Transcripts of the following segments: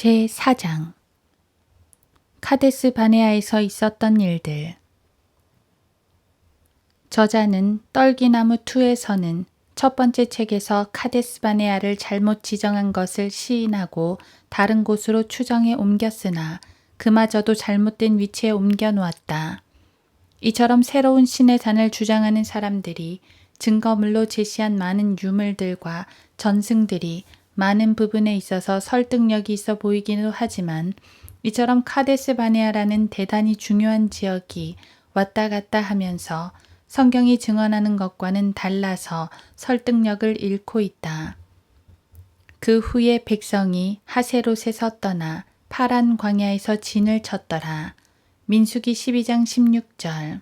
제4장 카데스 바네아에서 있었던 일들. 저자는 떨기나무 2에서는 첫 번째 책에서 카데스 바네아를 잘못 지정한 것을 시인하고 다른 곳으로 추정해 옮겼으나 그마저도 잘못된 위치에 옮겨 놓았다. 이처럼 새로운 신의 산을 주장하는 사람들이 증거물로 제시한 많은 유물들과 전승들이 많은 부분에 있어서 설득력이 있어 보이기도 하지만 이처럼 카데스 바네아라는 대단히 중요한 지역이 왔다 갔다 하면서 성경이 증언하는 것과는 달라서 설득력을 잃고 있다. 그 후에 백성이 하세롯에서 떠나 파란 광야에서 진을 쳤더라. 민수기 12장 16절.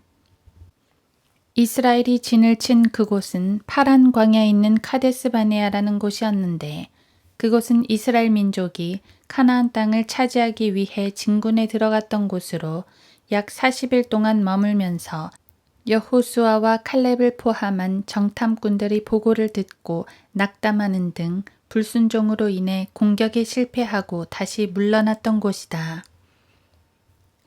이스라엘이 진을 친 그곳은 파란 광야에 있는 카데스 바네아라는 곳이었는데 그곳은 이스라엘 민족이 카나안 땅을 차지하기 위해 진군에 들어갔던 곳으로 약 40일 동안 머물면서 여호수아와 칼렙을 포함한 정탐꾼들의 보고를 듣고 낙담하는 등 불순종으로 인해 공격에 실패하고 다시 물러났던 곳이다.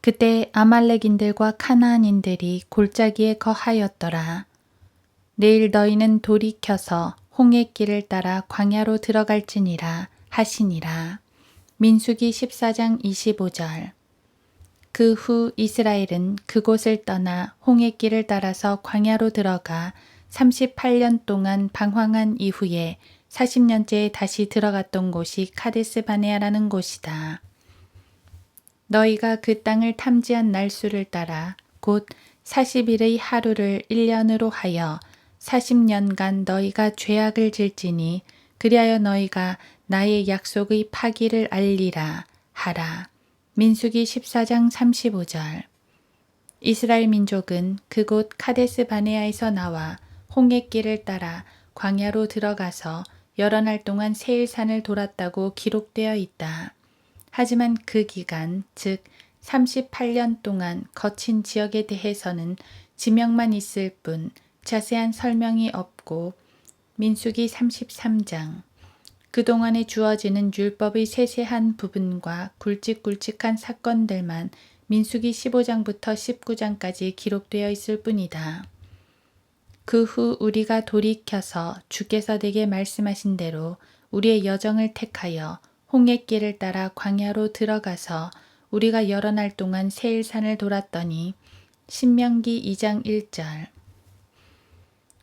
그때 아말렉인들과 카나안인들이 골짜기에 거하였더라. 내일 너희는 돌이켜서 홍해 길을 따라 광야로 들어갈지니라 하시니라. 민수기 14장 25절. 그 후 이스라엘은 그곳을 떠나 홍해 길을 따라서 광야로 들어가 38년 동안 방황한 이후에 40년째에 다시 들어갔던 곳이 카데스 바네아라는 곳이다. 너희가 그 땅을 탐지한 날수를 따라 곧 40일의 하루를 1년으로 하여 40년간 너희가 죄악을 질지니 그리하여 너희가 나의 약속의 파기를 알리라 하라. 민수기 14장 35절. 이스라엘 민족은 그곳 카데스 바네아에서 나와 홍해길을 따라 광야로 들어가서 여러 날 동안 세일산을 돌았다고 기록되어 있다. 하지만 그 기간, 즉 38년 동안 거친 지역에 대해서는 지명만 있을 뿐 자세한 설명이 없고 민수기 33장, 그동안에 주어지는 율법의 세세한 부분과 굵직굵직한 사건들만 민수기 15장부터 19장까지 기록되어 있을 뿐이다. 그 후 우리가 돌이켜서 주께서 내게 말씀하신 대로 우리의 여정을 택하여 홍해길을 따라 광야로 들어가서 우리가 여러 날 동안 세일산을 돌았더니 신명기 2장 1절.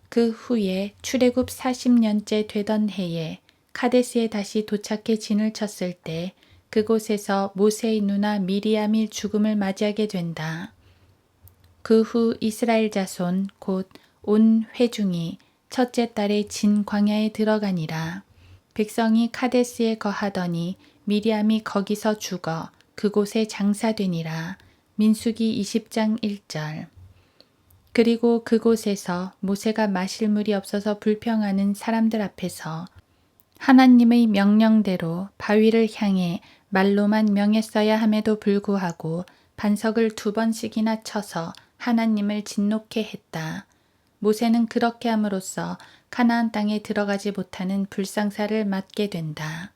그 후에 출애굽 40년째 되던 해에 카데스에 다시 도착해 진을 쳤을 때 그곳에서 모세의 누나 미리암이 죽음을 맞이하게 된다. 그 후 이스라엘 자손 곧 온 회중이 첫째 달에 진 광야에 들어가니라. 백성이 카데스에 거하더니 미리암이 거기서 죽어 그곳에 장사되니라. 민수기 20장 1절. 그리고 그곳에서 모세가 마실 물이 없어서 불평하는 사람들 앞에서 하나님의 명령대로 바위를 향해 말로만 명했어야 함에도 불구하고 반석을 2번씩이나 쳐서 하나님을 진노케 했다. 모세는 그렇게 함으로써 카나안 땅에 들어가지 못하는 불상사를 맞게 된다.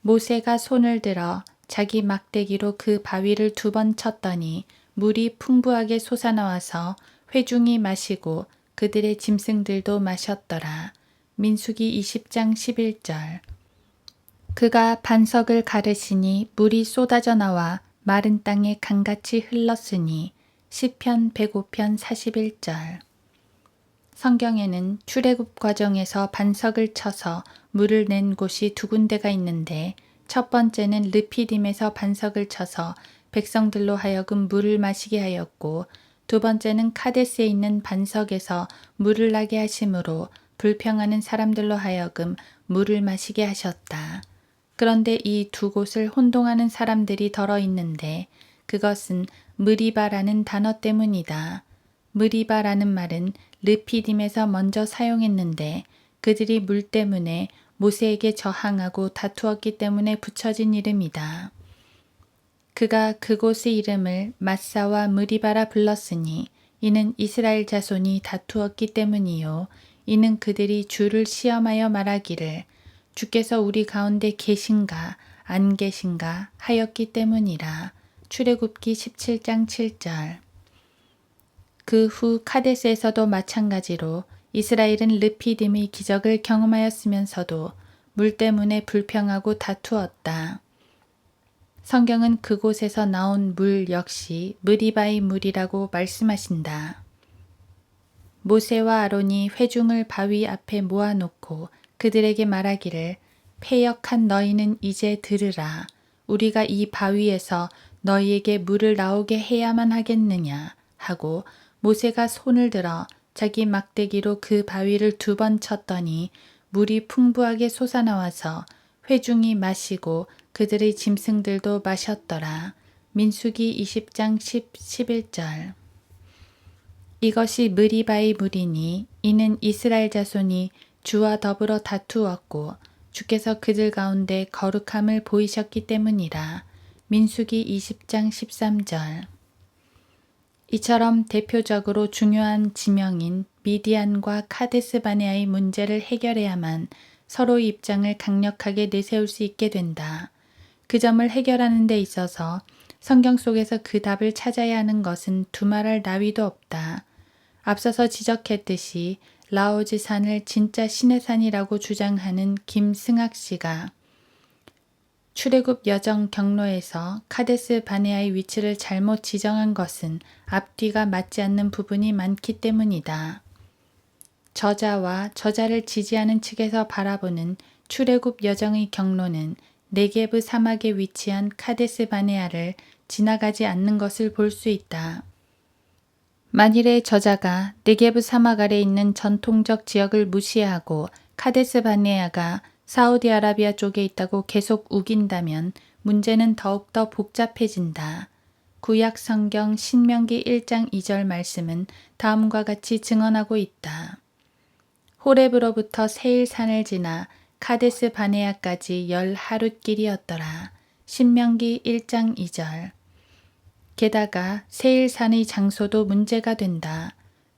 모세가 손을 들어 자기 막대기로 그 바위를 2번 쳤더니 물이 풍부하게 솟아나와서 회중이 마시고 그들의 짐승들도 마셨더라. 민수기 20장 11절. 그가 반석을 가르시니 물이 쏟아져 나와 마른 땅에 강같이 흘렀으니 시편 105편 41절. 성경에는 출애굽 과정에서 반석을 쳐서 물을 낸 곳이 2군데가 있는데 첫 번째는 르피딤에서 반석을 쳐서 백성들로 하여금 물을 마시게 하였고 두 번째는 카데스에 있는 반석에서 물을 나게 하심으로 불평하는 사람들로 하여금 물을 마시게 하셨다. 그런데 이 2곳을 혼동하는 사람들이 덜어 있는데 그것은 무리바라는 단어 때문이다. 무리바라는 말은 르피딤에서 먼저 사용했는데 그들이 물 때문에 모세에게 저항하고 다투었기 때문에 붙여진 이름이다. 그가 그곳의 이름을 마사와 무리바라 불렀으니 이는 이스라엘 자손이 다투었기 때문이요. 이는 그들이 주를 시험하여 말하기를 주께서 우리 가운데 계신가 안 계신가 하였기 때문이라. 출애굽기 17장 7절. 그 후 카데스에서도 마찬가지로 이스라엘은 르피딤의 기적을 경험하였으면서도 물 때문에 불평하고 다투었다. 성경은 그곳에서 나온 물 역시 무리바의 물이라고 말씀하신다. 모세와 아론이 회중을 바위 앞에 모아놓고 그들에게 말하기를 패역한 너희는 이제 들으라. 우리가 이 바위에서 너희에게 물을 나오게 해야만 하겠느냐 하고 모세가 손을 들어 자기 막대기로 그 바위를 2번 쳤더니 물이 풍부하게 솟아나와서 회중이 마시고 그들의 짐승들도 마셨더라. 민수기 20장 11절. 이것이 무리바의 물이니 이는 이스라엘 자손이 주와 더불어 다투었고 주께서 그들 가운데 거룩함을 보이셨기 때문이라. 민수기 20장 13절. 이처럼 대표적으로 중요한 지명인 미디안과 카데스 바네아의 문제를 해결해야만 서로의 입장을 강력하게 내세울 수 있게 된다. 그 점을 해결하는 데 있어서 성경 속에서 그 답을 찾아야 하는 것은 두말할 나위도 없다. 앞서서 지적했듯이 라오즈 산을 진짜 신의 산이라고 주장하는 김승학 씨가 출애굽 여정 경로에서 카데스 바네아의 위치를 잘못 지정한 것은 앞뒤가 맞지 않는 부분이 많기 때문이다. 저자와 저자를 지지하는 측에서 바라보는 출애굽 여정의 경로는 네게브 사막에 위치한 카데스 바네아를 지나가지 않는 것을 볼 수 있다. 만일에 저자가 네게브 사막 아래 있는 전통적 지역을 무시하고 카데스 바네아가 사우디아라비아 쪽에 있다고 계속 우긴다면 문제는 더욱더 복잡해진다. 구약 성경 신명기 1장 2절 말씀은 다음과 같이 증언하고 있다. 호렙으로부터 세일산을 지나 카데스 바네아까지 10하룻길이었더라. 신명기 1장 2절. 게다가 세일산의 장소도 문제가 된다.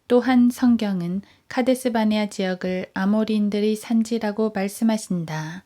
또한 성경은 카데스 바네아 지역을 아모리인들의 산지라고 말씀하신다.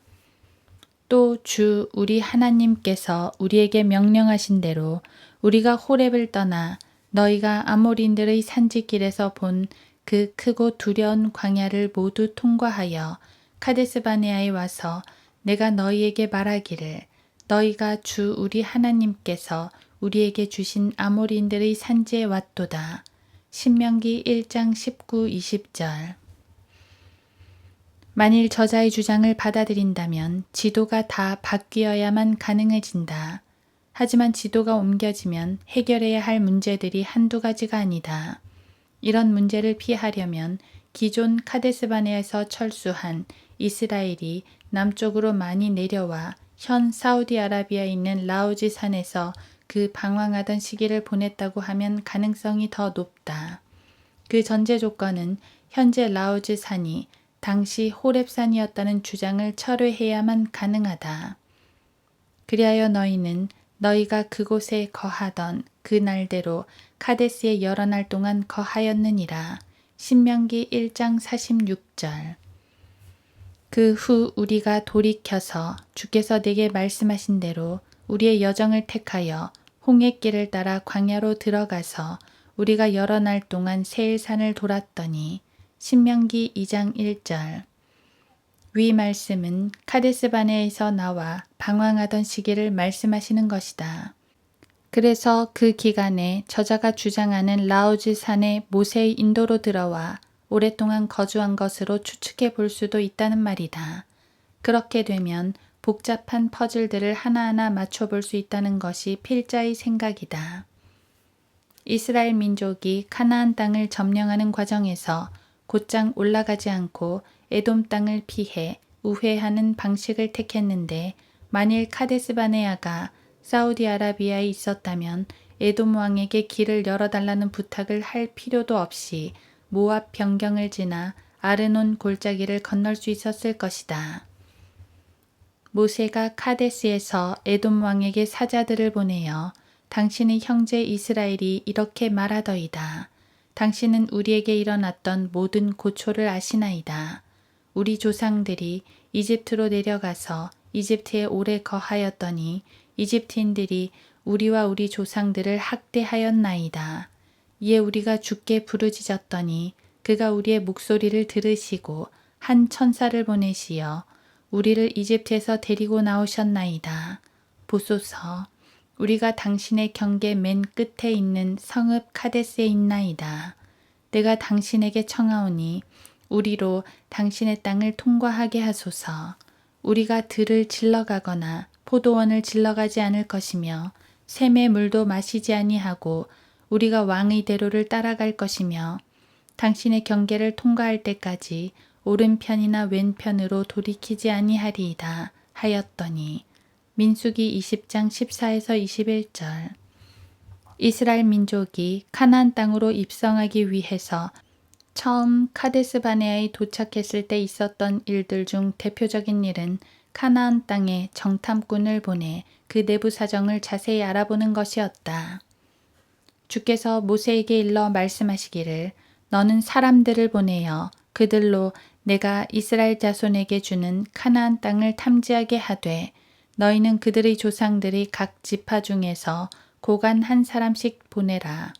또 주 우리 하나님께서 우리에게 명령하신 대로 우리가 호렙을 떠나 너희가 아모리인들의 산지길에서 본 그 크고 두려운 광야를 모두 통과하여 카데스 바네아에 와서 내가 너희에게 말하기를 너희가 주 우리 하나님께서 우리에게 주신 아모리인들의 산지에 왔도다. 신명기 1장 19, 20절. 만일 저자의 주장을 받아들인다면 지도가 다 바뀌어야만 가능해진다. 하지만 지도가 옮겨지면 해결해야 할 문제들이 한두 가지가 아니다. 이런 문제를 피하려면 기존 카데스바네에서 철수한 이스라엘이 남쪽으로 많이 내려와 현 사우디아라비아에 있는 라우지 산에서 그 방황하던 시기를 보냈다고 하면 가능성이 더 높다. 그 전제 조건은 현재 라우즈 산이 당시 호렙산이었다는 주장을 철회해야만 가능하다. 그리하여 너희는 너희가 그곳에 거하던 그 날대로 카데스에 여러 날 동안 거하였느니라. 신명기 1장 46절. 그 후 우리가 돌이켜서 주께서 내게 말씀하신 대로 우리의 여정을 택하여 홍해길을 따라 광야로 들어가서 우리가 여러 날 동안 세일산을 돌았더니 신명기 2장 1절. 위 말씀은 카데스바네에서 나와 방황하던 시기를 말씀하시는 것이다. 그래서 그 기간에 저자가 주장하는 라오즈 산에 모세의 인도로 들어와 오랫동안 거주한 것으로 추측해 볼 수도 있다는 말이다. 그렇게 되면 복잡한 퍼즐들을 하나하나 맞춰볼 수 있다는 것이 필자의 생각이다. 이스라엘 민족이 가나안 땅을 점령하는 과정에서 곧장 올라가지 않고 에돔 땅을 피해 우회하는 방식을 택했는데 만일 카데스바네아가 사우디아라비아에 있었다면 에돔 왕에게 길을 열어달라는 부탁을 할 필요도 없이 모압 변경을 지나 아르논 골짜기를 건널 수 있었을 것이다. 모세가 카데스에서 에돔 왕에게 사자들을 보내어 당신의 형제 이스라엘이 이렇게 말하더이다. 당신은 우리에게 일어났던 모든 고초를 아시나이다. 우리 조상들이 이집트로 내려가서 이집트에 오래 거하였더니 이집트인들이 우리와 우리 조상들을 학대하였나이다. 이에 우리가 주께 부르짖었더니 그가 우리의 목소리를 들으시고 한 천사를 보내시어 우리를 이집트에서 데리고 나오셨나이다. 보소서, 우리가 당신의 경계 맨 끝에 있는 성읍 카데스에 있나이다. 내가 당신에게 청하오니 우리로 당신의 땅을 통과하게 하소서. 우리가 들을 질러가거나 포도원을 질러가지 않을 것이며 샘의 물도 마시지 아니하고 우리가 왕의 대로를 따라갈 것이며 당신의 경계를 통과할 때까지 오른편이나 왼편으로 돌이키지 아니하리이다 하였더니 민수기 20장 14에서 21절. 이스라엘 민족이 가나안 땅으로 입성하기 위해서 처음 카데스 바네아에 도착했을 때 있었던 일들 중 대표적인 일은 가나안 땅에 정탐꾼을 보내 그 내부 사정을 자세히 알아보는 것이었다. 주께서 모세에게 일러 말씀하시기를 너는 사람들을 보내어 그들로 내가 이스라엘 자손에게 주는 가나안 땅을 탐지하게 하되 너희는 그들의 조상들이 각 지파 중에서 고관 한 사람씩 보내라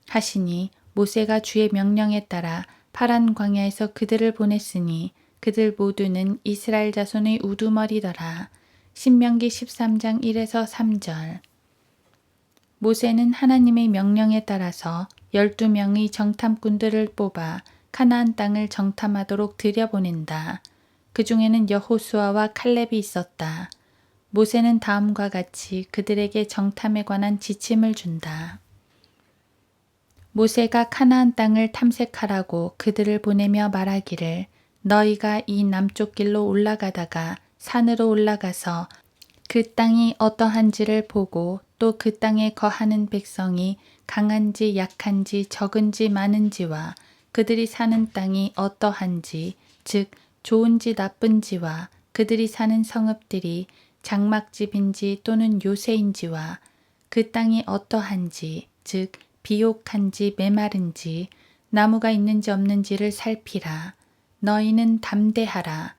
하시니 모세가 주의 명령에 따라 파란 광야에서 그들을 보냈으니 그들 모두는 이스라엘 자손의 우두머리더라. 신명기 13장 1에서 3절. 모세는 하나님의 명령에 따라서 12명의 정탐꾼들을 뽑아 가나안 땅을 정탐하도록 들여보낸다. 그 중에는 여호수아와 칼렙이 있었다. 모세는 다음과 같이 그들에게 정탐에 관한 지침을 준다. 모세가 가나안 땅을 탐색하라고 그들을 보내며 말하기를 너희가 이 남쪽 길로 올라가다가 산으로 올라가서 그 땅이 어떠한지를 보고 또 그 땅에 거하는 백성이 강한지 약한지 적은지 많은지와 그들이 사는 땅이 어떠한지 즉 좋은지 나쁜지와 그들이 사는 성읍들이 장막집인지 또는 요새인지와 그 땅이 어떠한지 즉 비옥한지 메마른지 나무가 있는지 없는지를 살피라. 너희는 담대하라.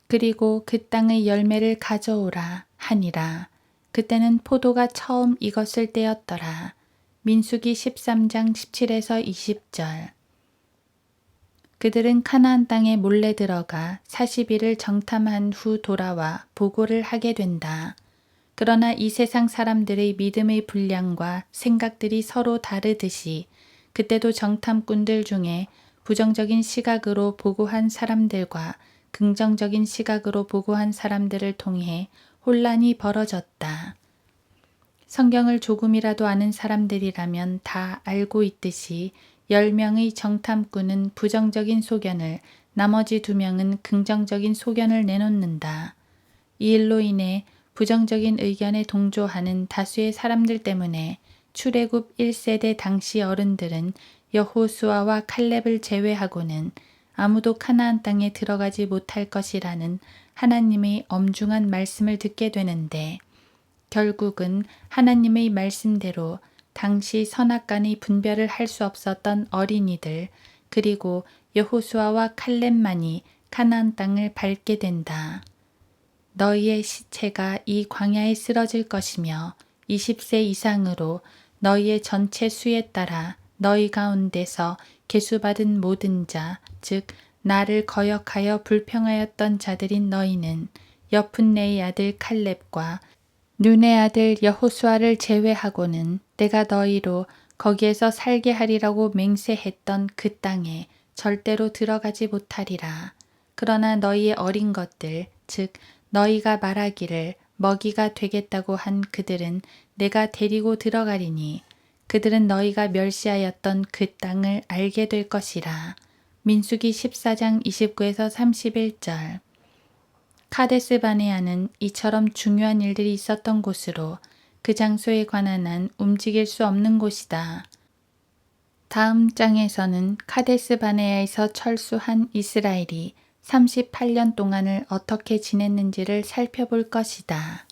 그리고 그 땅의 열매를 가져오라 하니라. 그때는 포도가 처음 익었을 때였더라. 민수기 13장 17에서 20절. 그들은 가나안 땅에 몰래 들어가 40일을 정탐한 후 돌아와 보고를 하게 된다. 그러나 이 세상 사람들의 믿음의 분량과 생각들이 서로 다르듯이 그때도 정탐꾼들 중에 부정적인 시각으로 보고한 사람들과 긍정적인 시각으로 보고한 사람들을 통해 혼란이 벌어졌다. 성경을 조금이라도 아는 사람들이라면 다 알고 있듯이 10명의 정탐꾼은 부정적인 소견을, 나머지 2명은 긍정적인 소견을 내놓는다. 이 일로 인해 부정적인 의견에 동조하는 다수의 사람들 때문에 출애굽 1세대 당시 어른들은 여호수아와 칼렙을 제외하고는 아무도 가나안 땅에 들어가지 못할 것이라는 하나님의 엄중한 말씀을 듣게 되는데 결국은 하나님의 말씀대로 당시 선악간의 분별을 할 수 없었던 어린이들 그리고 여호수아와 칼렙만이 가나안 땅을 밟게 된다. 너희의 시체가 이 광야에 쓰러질 것이며 20세 이상으로 너희의 전체 수에 따라 너희 가운데서 계수받은 모든 자, 즉 나를 거역하여 불평하였던 자들인 너희는 여푼네의 아들 칼렙과 눈의 아들 여호수아를 제외하고는 내가 너희로 거기에서 살게 하리라고 맹세했던 그 땅에 절대로 들어가지 못하리라. 그러나 너희의 어린 것들, 즉 너희가 말하기를 먹이가 되겠다고 한 그들은 내가 데리고 들어가리니 그들은 너희가 멸시하였던 그 땅을 알게 될 것이라. 민수기 14장 29에서 31절. 카데스 바네아는 이처럼 중요한 일들이 있었던 곳으로 그 장소에 관한 한 움직일 수 없는 곳이다. 다음 장에서는 카데스 바네아에서 철수한 이스라엘이 38년 동안을 어떻게 지냈는지를 살펴볼 것이다.